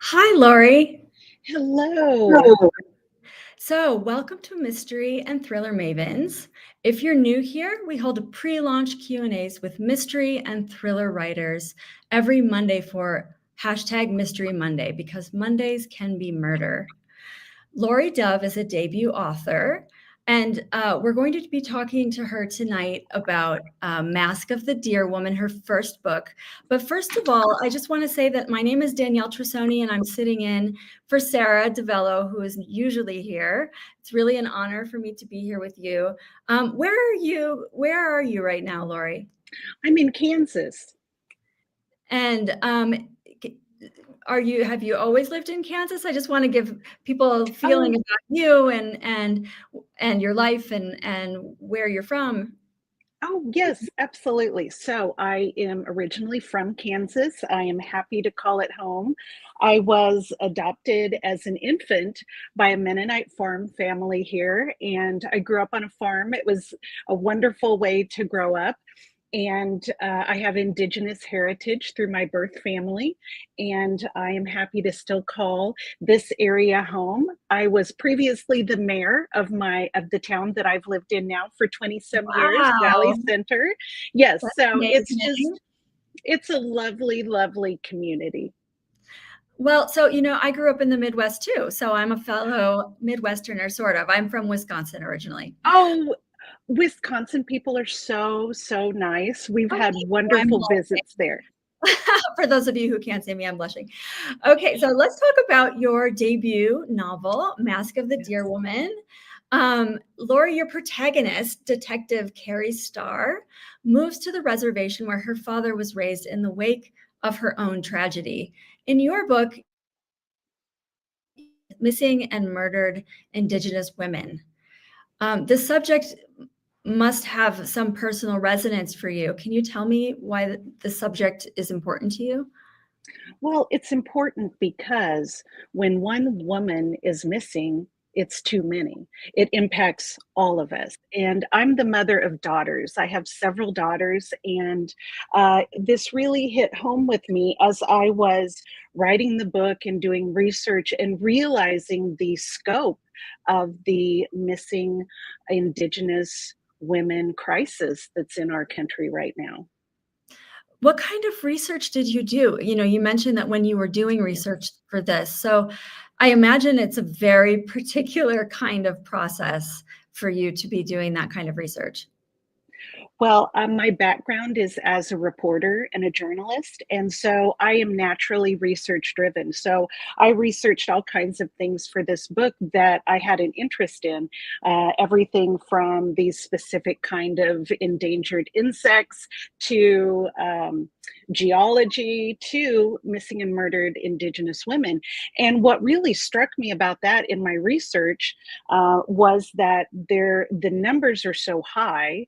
Hi, Laurie. Hello. Hello. So, welcome to Mystery and Thriller Mavens. If you're new here, we hold pre-launch Q&As with mystery and thriller writers every Monday for #Mystery Monday because Mondays can be murder. Laurie Dove is a debut author, and we're going to be talking to her tonight about Mask of the Deer Woman, her first book. But first of all, I just want to say that my name is Danielle Trussoni, and I'm sitting in for Sarah DeVello, who is usually here. It's really an honor for me to be here with you. Where are you? Where are you right now, Laurie? I'm in Kansas. And have you always lived in Kansas? I just want to give people a feeling Oh, about you and your life and where you're from. yes, absolutely. So I am originally from Kansas. I am happy to call it home. I was adopted as an infant by a Mennonite farm family here, and I grew up on a farm. It was a wonderful way to grow up. And I have Indigenous heritage through my birth family, and I am happy to still call this area home. I was previously the mayor of the town that I've lived in now for 20 some years, Valley Wow, Center. Yes, that's so amazing. it's a lovely, lovely community. Well, so I grew up in the Midwest too, so I'm a fellow Midwesterner, sort of. I'm from Wisconsin originally. Oh, Wisconsin people are so, so nice. We've Oh, had thank you. I'm wonderful visits there. For those of you who can't see me, I'm blushing. Okay, so let's talk about your debut novel, Mask of the Deer Yes. Woman. Laurie, your protagonist, Detective Carrie Starr, moves to the reservation where her father was raised in the wake of her own tragedy. In your book, Missing and Murdered Indigenous Women. The subject must have some personal resonance for you. Can you tell me why the subject is important to you? Well, it's important because when one woman is missing, it's too many. It impacts all of us. And I'm the mother of daughters. I have several daughters, and this really hit home with me as I was writing the book and doing research and realizing the scope of the missing Indigenous women crisis that's in our country right now. What kind of research did you do? You mentioned that when you were doing Yes. research for this. So I imagine it's a very particular kind of process for you to be doing that kind of research. Well, my background is as a reporter and a journalist, and so I am naturally research driven. So I researched all kinds of things for this book that I had an interest in, everything from these specific kind of endangered insects to geology to missing and murdered Indigenous women. And what really struck me about that in my research was that the numbers are so high.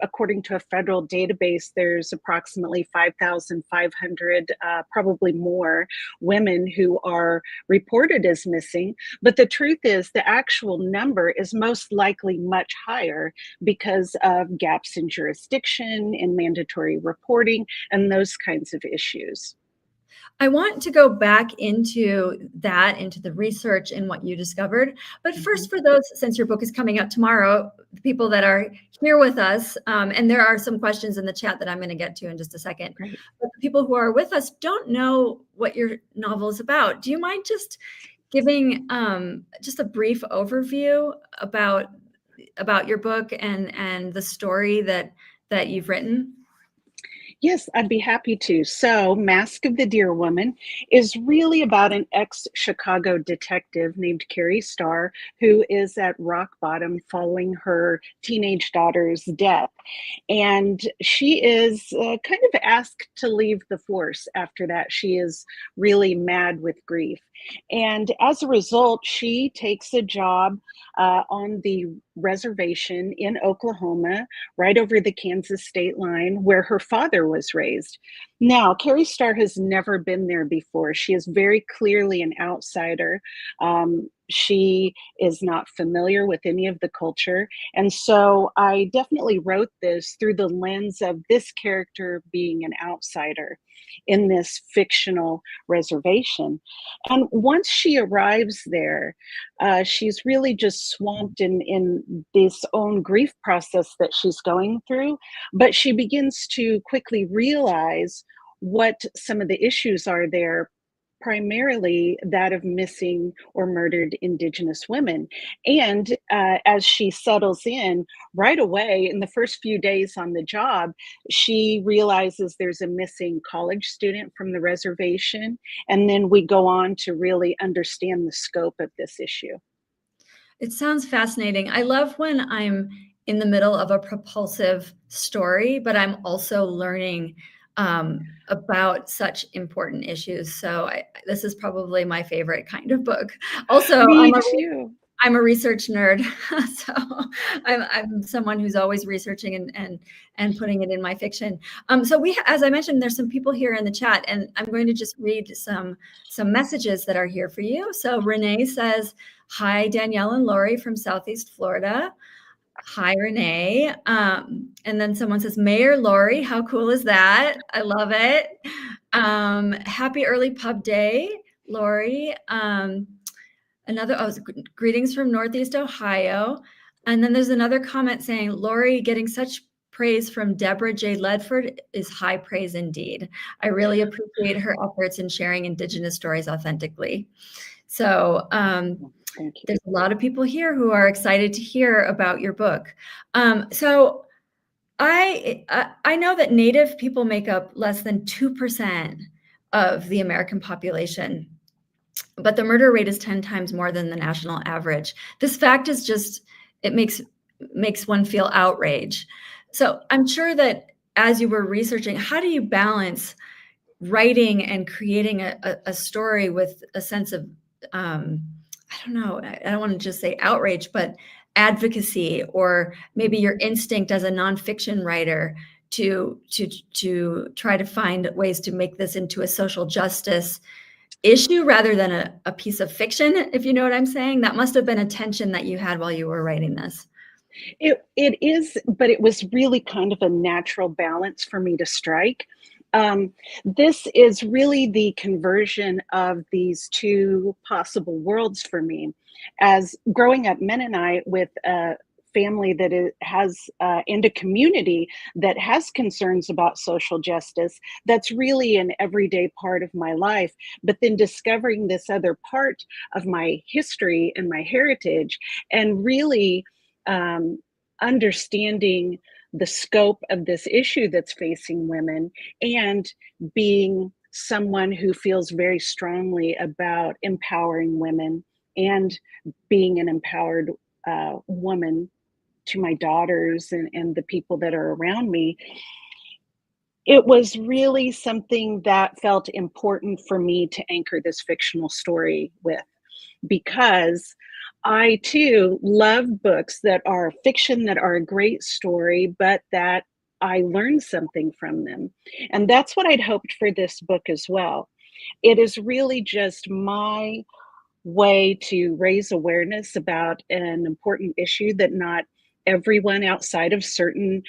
According to a federal database, there's approximately 5,500, probably more, women who are reported as missing. But the truth is, the actual number is most likely much higher because of gaps in jurisdiction, in mandatory reporting, and those kinds of issues. I want to go back into the research and what you discovered. But Mhm. first, for those, since your book is coming out tomorrow, the people that are here with us, and there are some questions in the chat that I'm going to get to in just a second. Great. But the people who are with us don't know what your novel is about. Do you mind just giving just a brief overview about your book and the story that you've written? Yes, I'd be happy to. So, Mask of the Deer Woman is really about an ex Chicago detective named Carrie Starr who is at rock bottom following her teenage daughter's death. And she is kind of asked to leave the force after that. She is really mad with grief. And as a result, she takes a job on the reservation in Oklahoma, right over the Kansas state line, where her father was raised. Now, Carrie Starr has never been there before. She is very clearly an outsider. She is not familiar with any of the culture. And so I definitely wrote this through the lens of this character being an outsider in this fictional reservation. And once she arrives there, she's really just swamped in this own grief process that she's going through. But she begins to quickly realize what some of the issues are there, primarily that of missing or murdered Indigenous women. And as she settles in, right away, in the first few days on the job, she realizes there's a missing college student from the reservation. And then we go on to really understand the scope of this issue. It sounds fascinating. I love when I'm in the middle of a propulsive story, but I'm also learning about such important issues. So this is probably my favorite kind of book. Also, Me too. I'm a research nerd, so I'm someone who's always researching and putting it in my fiction. So as I mentioned, there's some people here in the chat, and I'm going to just read some messages that are here for you. So Renee says, "Hi, Danielle and Laurie from Southeast Florida." Hi, Renee. And then someone says, "Mayor Laurie, how cool is that? I love it. Happy early pub day, Laurie." Greetings from Northeast Ohio. And then there's another comment saying, "Laurie, getting such praise from Deborah J. Ledford is high praise indeed. I really appreciate her efforts in sharing Indigenous stories authentically." So Thank you. there's a lot of people here who are excited to hear about your book. So I know that Native people make up less than 2% of the American population, but the murder rate is 10 times more than the national average. This fact is just, it makes one feel outrage. So I'm sure that as you were researching, how do you balance writing and creating a story with a sense of, I don't know, I don't want to just say outrage, but advocacy, or maybe your instinct as a nonfiction writer to try to find ways to make this into a social justice issue rather than a piece of fiction, if you know what I'm saying? That must have been a tension that you had while you were writing this. It is, but it was really kind of a natural balance for me to strike. This is really the conversion of these two possible worlds for me. As growing up Mennonite with a family that has and a community that has concerns about social justice, that's really an everyday part of my life. But then discovering this other part of my history and my heritage, and really um, understanding the scope of this issue that's facing women, and being someone who feels very strongly about empowering women and being an empowered woman to my daughters and the people that are around me. It was really something that felt important for me to anchor this fictional story with, because I too love books that are fiction, that are a great story, but that I learned something from them. And that's what I'd hoped for this book as well. It is really just my way to raise awareness about an important issue that not everyone outside of certain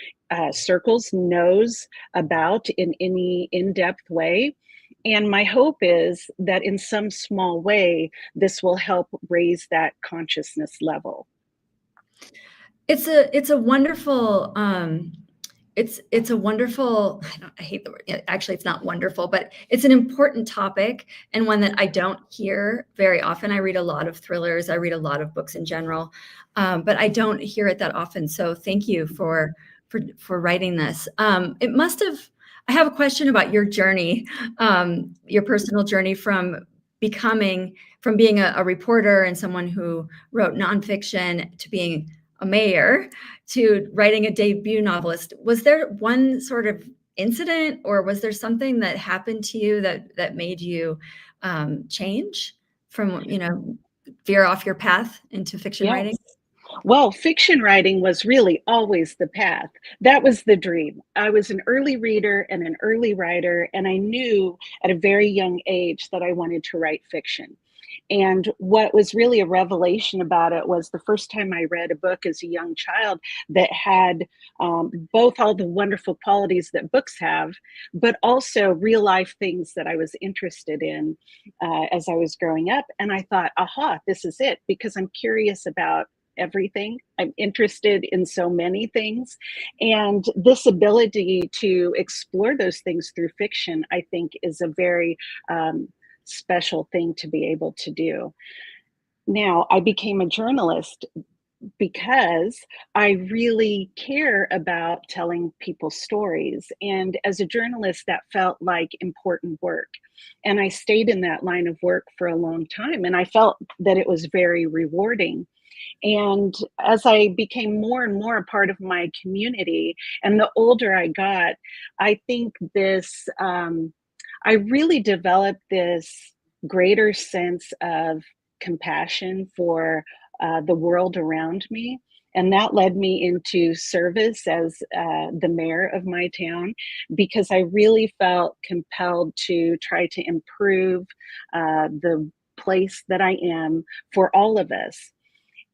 circles knows about in any in depth way. And my hope is that in some small way, this will help raise that consciousness level. It's a wonderful it's a wonderful, I hate the word, actually it's not wonderful, but it's an important topic, and one that I don't hear very often. I read a lot of thrillers, I read a lot of books in general, but I don't hear it that often. So thank you for writing this. It must have, I have a question about your journey, your personal journey from being a reporter and someone who wrote nonfiction to being a mayor to writing a debut novelist. Was there one sort of incident, or was there something that happened to you that made you change from, veer off your path into fiction Yes. writing? Well, fiction writing was really always the path. That was the dream. I was an early reader and an early writer, and I knew at a very young age that I wanted to write fiction. And what was really a revelation about it was the first time I read a book as a young child that had both all the wonderful qualities that books have, but also real life things that I was interested in as I was growing up. And I thought, aha, this is it, because I'm curious about everything. I'm interested in so many things. And this ability to explore those things through fiction, I think, is a very special thing to be able to do. Now, I became a journalist because I really care about telling people stories. And as a journalist, that felt like important work. And I stayed in that line of work for a long time. And I felt that it was very rewarding. And as I became more and more a part of my community, and the older I got, I think I really developed this greater sense of compassion for the world around me. And that led me into service as the mayor of my town, because I really felt compelled to try to improve the place that I am for all of us.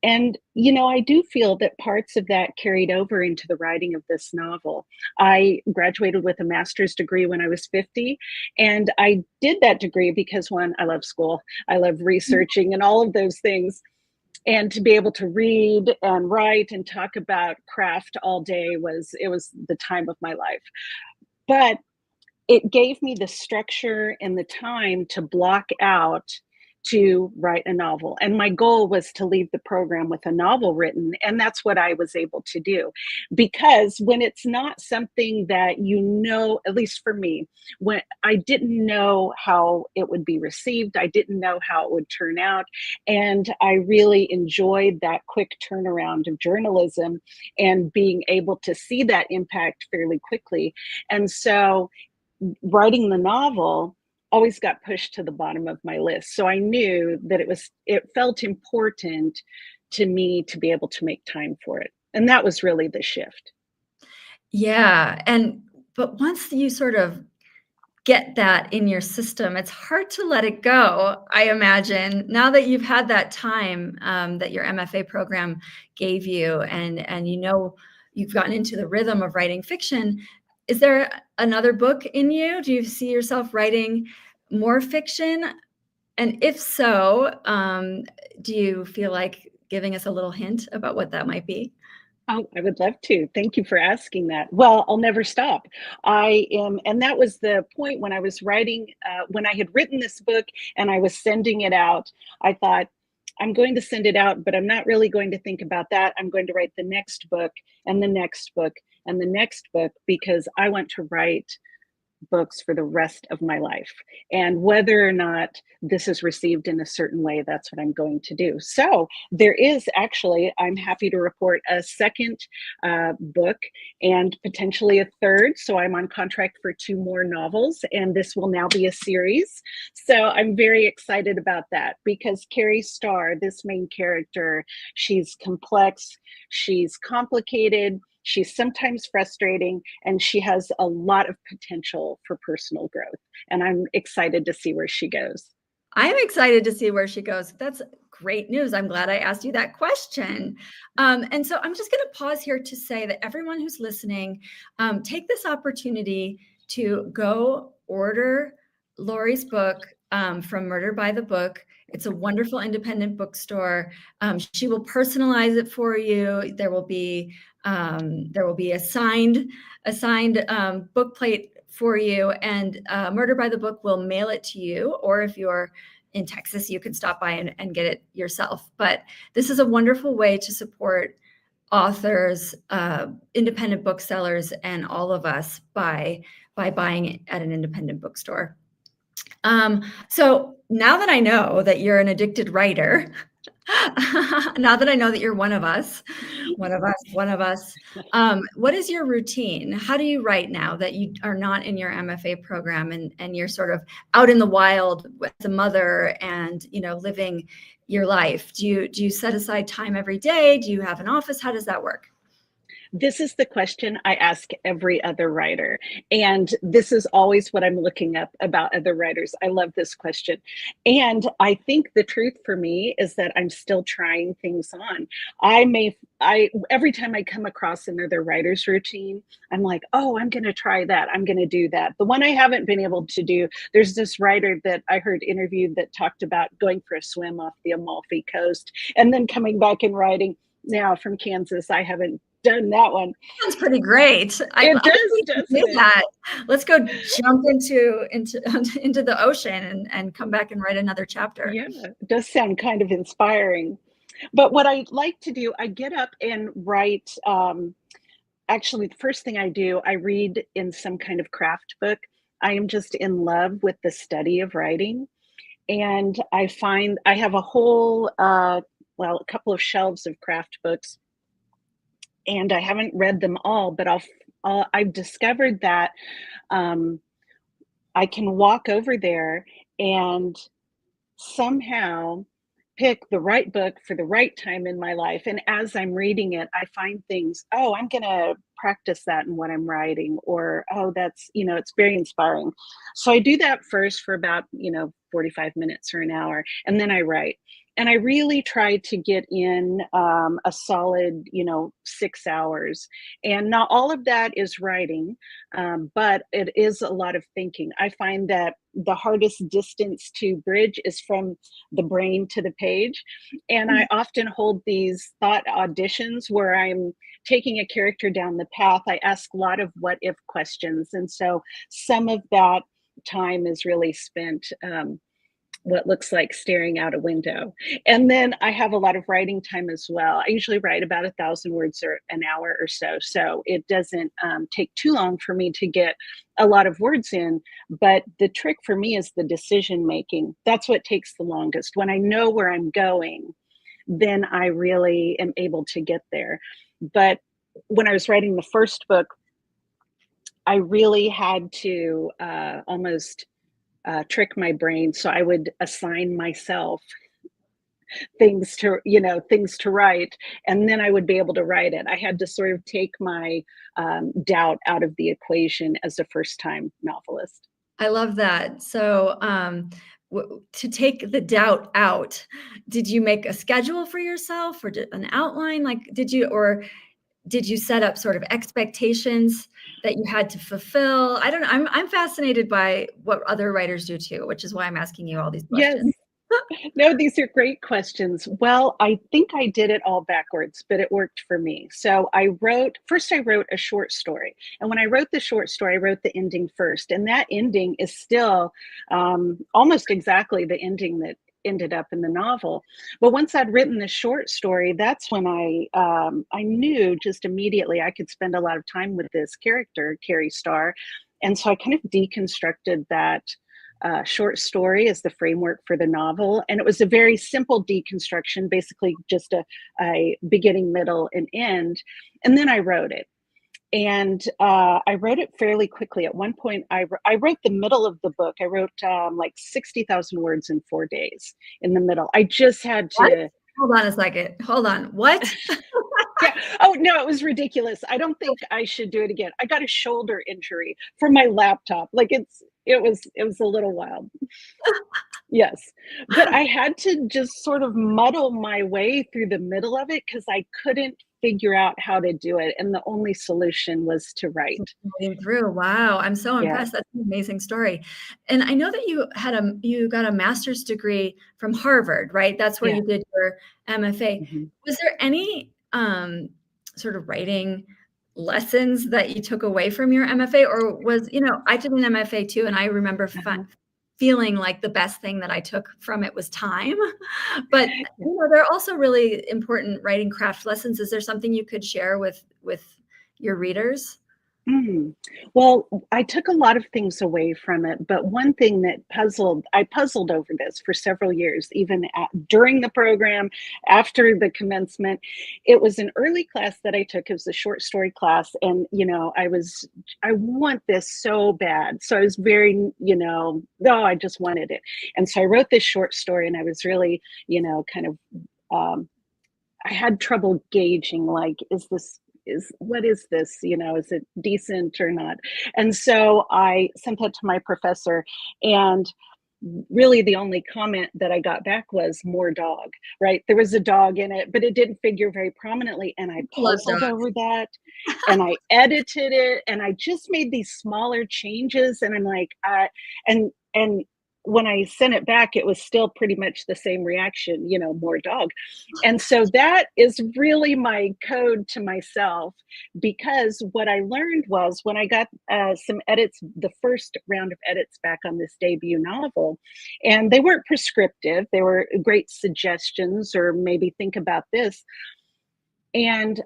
And, I do feel that parts of that carried over into the writing of this novel. I graduated with a master's degree when I was 50. And I did that degree because, one, I love school, I love researching and all of those things. And to be able to read and write and talk about craft all day was the time of my life. But it gave me the structure and the time to block out to write a novel. And my goal was to leave the program with a novel written. And that's what I was able to do. Because when it's not something that at least for me, when I didn't know how it would be received, I didn't know how it would turn out. And I really enjoyed that quick turnaround of journalism and being able to see that impact fairly quickly. And so writing the novel always got pushed to the bottom of my list. So I knew that it felt important to me to be able to make time for it. And that was really the shift. Yeah, but once you sort of get that in your system, it's hard to let it go, I imagine. Now that you've had that time, that your MFA program gave you, and you've gotten into the rhythm of writing fiction, is there another book in you? Do you see yourself writing more fiction? And if so, do you feel like giving us a little hint about what that might be? Oh, I would love to. Thank you for asking that. Well, I'll never stop. And that was the point when I was writing, when I had written this book and I was sending it out. I thought, I'm going to send it out, but I'm not really going to think about that. I'm going to write the next book and the next book and the next book, because I want to write books for the rest of my life. And whether or not this is received in a certain way, that's what I'm going to do. So there is actually, I'm happy to report, a second book and potentially a third. So I'm on contract for 2 more novels, and this will now be a series. So I'm very excited about that, because Carrie Starr, this main character, she's complex, she's complicated, she's sometimes frustrating, and she has a lot of potential for personal growth. And I'm excited to see where she goes. I'm excited to see where she goes. That's great news. I'm glad I asked you that question. And so I'm just going to pause here to say that everyone who's listening, take this opportunity to go order Laurie's book, from Murder by the Book. It's a wonderful independent bookstore. She will personalize it for you. There will be a signed book plate for you, and Murder by the Book will mail it to you. Or if you're in Texas, you can stop by and get it yourself. But this is a wonderful way to support authors, independent booksellers, and all of us by buying it at an independent bookstore. So now that I know that you're an addicted writer, now that I know that you're one of us, what is your routine? How do you write now that you are not in your MFA program, and you're sort of out in the wild with the mother and, living your life? Do you set aside time every day? Do you have an office? How does that work? This is the question I ask every other writer. And this is always what I'm looking up about other writers. I love this question. And I think the truth for me is that I'm still trying things on. Every time I come across another writer's routine, I'm like, oh, I'm going to try that. I'm going to do that. The one I haven't been able to do, there's this writer that I heard interviewed that talked about going for a swim off the Amalfi Coast and then coming back and writing. Now from Kansas, I haven't done that one. Sounds pretty great. I It think does, we can doesn't do it? that. Let's go jump into the ocean and come back and write another chapter. Yeah, it does sound kind of inspiring. But what I like to do, I get up and write. Actually, the first thing I do, I read in some kind of craft book. I am just in love with the study of writing. And I find I have a whole, well, a couple of shelves of craft books, and I haven't read them all, but I've discovered that um, I can walk over there and somehow pick the right book for the right time in my life. And as I'm reading it, I find things, oh, I'm going to practice that in what I'm writing, or, oh, that's, it's very inspiring. So I do that first for about, 45 minutes or an hour, and then I write. And I really try to get in a solid, 6 hours. And not all of that is writing, but it is a lot of thinking. I find that the hardest distance to bridge is from the brain to the page. And I often hold these thought auditions where I'm taking a character down the path. I ask a lot of what if questions. And so some of that time is really spent what looks like staring out a window. And then I have a lot of writing time as well. I usually write about 1,000 words or an hour or so. So it doesn't take too long for me to get a lot of words in. But the trick for me is the decision making. That's what takes the longest. When I know where I'm going, then I really am able to get there. But when I was writing the first book, I really had to almost trick my brain. So I would assign myself things to write, and then I would be able to write it. I had to sort of take my doubt out of the equation as a first time novelist. I love that. So, to take the doubt out, did you make a schedule for yourself or an outline? Like, did you set up sort of expectations that you had to fulfill? I don't know. I'm fascinated by what other writers do too, which is why I'm asking you all these Yes. questions. No, these are great questions. Well, I think I did it all backwards, but it worked for me. So I wrote a short story. And when I wrote the short story, I wrote the ending first. And that ending is still almost exactly the ending that ended up in the novel. But once I'd written the short story, that's when I knew just immediately I could spend a lot of time with this character, Carrie Starr. And so I kind of deconstructed that short story as the framework for the novel. And it was a very simple deconstruction, basically just a beginning, middle, and end. And then I wrote it. And I wrote it fairly quickly. At one point, I wrote the middle of the book. I wrote like 60,000 words in 4 days in the middle. I just had What? to. Hold on a second. Hold on. What? Yeah. Oh, no, it was ridiculous. I don't think I should do it again. I got a shoulder injury from my laptop. Like it was a little wild. Yes. But I had to just sort of muddle my way through the middle of it because I couldn't figure out how to do it. And the only solution was to write. Getting through. Wow, I'm so Yeah. impressed. That's an amazing story. And I know that you got a master's degree from Harvard, right? That's where Yeah. you did your MFA. Mhm. Was there any sort of writing lessons that you took away from your MFA, or I did an MFA too, and I remember Uh-huh. feeling like the best thing that I took from it was time. But Yeah. there are also really important writing craft lessons. Is there something you could share with your readers? Mm. Well, I took a lot of things away from it, but one thing that I puzzled over this for several years, even during the program, after the commencement. It was an early class that I took. It was a short story class. And, I want this so bad. So I was very, oh, I just wanted it. And so I wrote this short story, and I was really, kind of, um, I had trouble gauging, like, is this what is this? Is it decent or not? And so I sent that to my professor, and really the only comment that I got back was more dog, right? There was a dog in it, but it didn't figure very prominently. And I Love puzzled dogs. over that, and I edited it, and I just made these smaller changes. And I'm like, and when I sent it back, it was still pretty much the same reaction, more dog. And so that is really my code to myself, because what I learned was when I got some edits, the first round of edits back on this debut novel, and they weren't prescriptive, they were great suggestions, or maybe think about this. And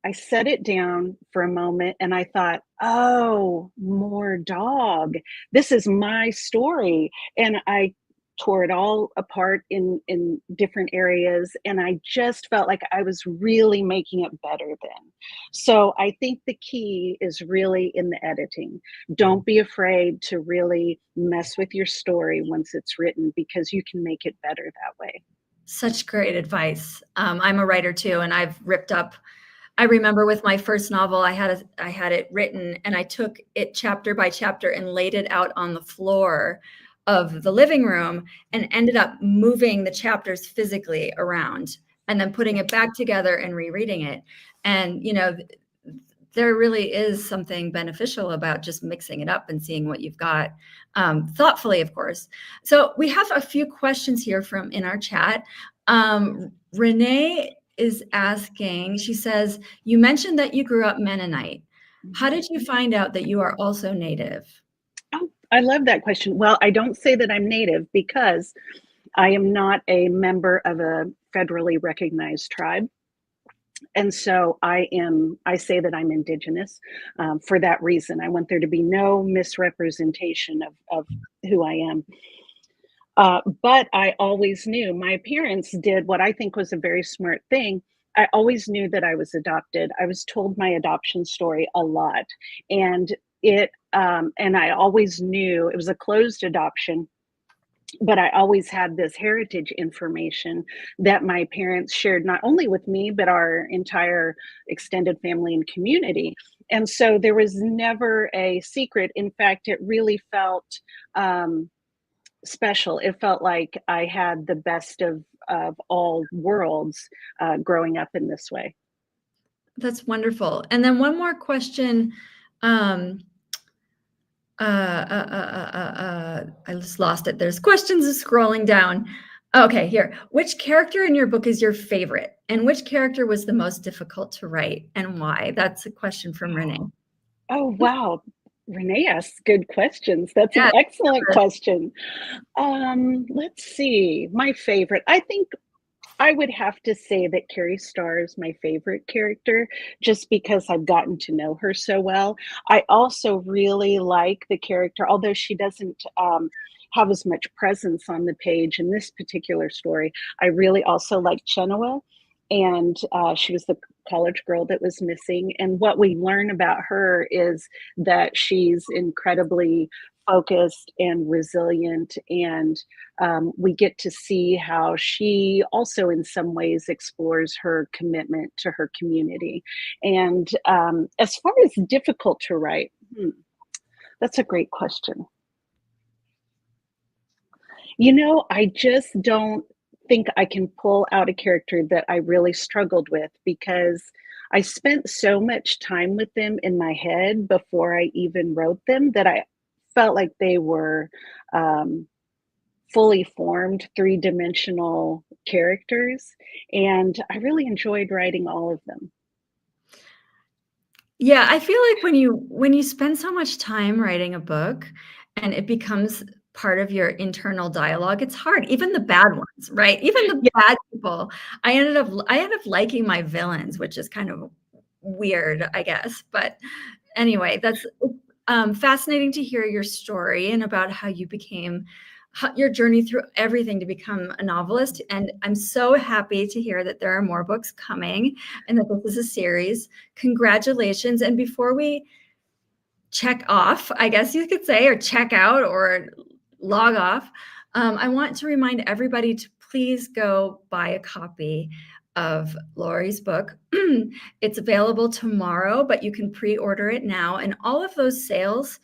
I set it down for a moment, and I thought, oh, more dog. This is my story. And I tore it all apart in different areas, and I just felt like I was really making it better then. So I think the key is really in the editing. Don't be afraid to really mess with your story once it's written, because you can make it better that way. Such great advice. I'm a writer too, and I've ripped up. I remember with my first novel, I had it written, and I took it chapter by chapter and laid it out on the floor of the living room, and ended up moving the chapters physically around, and then putting it back together and rereading it. And there really is something beneficial about just mixing it up and seeing what you've got, thoughtfully, of course. So we have a few questions here from in our chat. Renee is asking, she says, you mentioned that you grew up Mennonite. How did you find out that you are also Native? Oh, I love that question. Well, I don't say that I'm Native because I am not a member of a federally recognized tribe. And so I say that I'm Indigenous for that reason. I want there to be no misrepresentation of who I am. But I always knew my parents did what I think was a very smart thing. I always knew that I was adopted. I was told my adoption story a lot, and and I always knew it was a closed adoption, but I always had this heritage information that my parents shared not only with me, but our entire extended family and community. And so there was never a secret. In fact, it really felt special. It felt like I had the best of all worlds growing up in this way. That's wonderful. And then one more question. Um, I just lost it. There's questions scrolling down. Okay, here. Which character in your book is your favorite? And which character was the most difficult to write, and why? That's a question from Renee. Oh, wow. Renee asks good questions. That's an Yeah. excellent question. Let's see. My favorite. I think I would have to say that Carrie Starr is my favorite character, just because I've gotten to know her so well. I also really like the character, although she doesn't have as much presence on the page in this particular story. I really also like Chenoa, and she was the college girl that was missing. And what we learn about her is that she's incredibly focused and resilient, and we get to see how she also in some ways explores her commitment to her community. And as far as difficult to write, that's a great question. I just don't think I can pull out a character that I really struggled with, because I spent so much time with them in my head before I even wrote them, that I felt like they were um, fully formed three-dimensional characters, and I really enjoyed writing all of them. Yeah, I feel like when you spend so much time writing a book and it becomes part of your internal dialogue, it's hard. Even the bad ones, right? Even the Yeah. bad people. I ended up liking my villains, which is kind of weird, I guess. But anyway, that's fascinating to hear your story and about how you became your journey through everything to become a novelist. And I'm so happy to hear that there are more books coming and that this is a series. Congratulations. And before we check off, I guess you could say, or check out or log off, I want to remind everybody to please go buy a copy of Laurie's book. It's available tomorrow, but you can pre-order it now. And all of those sales,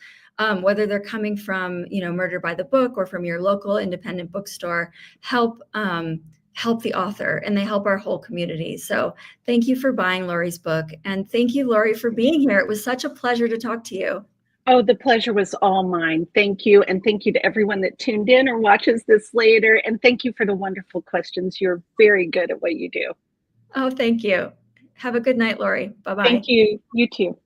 whether they're coming from, Murder by the Book or from your local independent bookstore, help the author, and they help our whole community. So thank you for buying Laurie's book. And thank you, Laurie, for being here. It was such a pleasure to talk to you. Oh, the pleasure was all mine. Thank you. And thank you to everyone that tuned in or watches this later. And thank you for the wonderful questions. You're very good at what you do. Oh, thank you. Have a good night, Laurie. Bye-bye. Thank you. You too.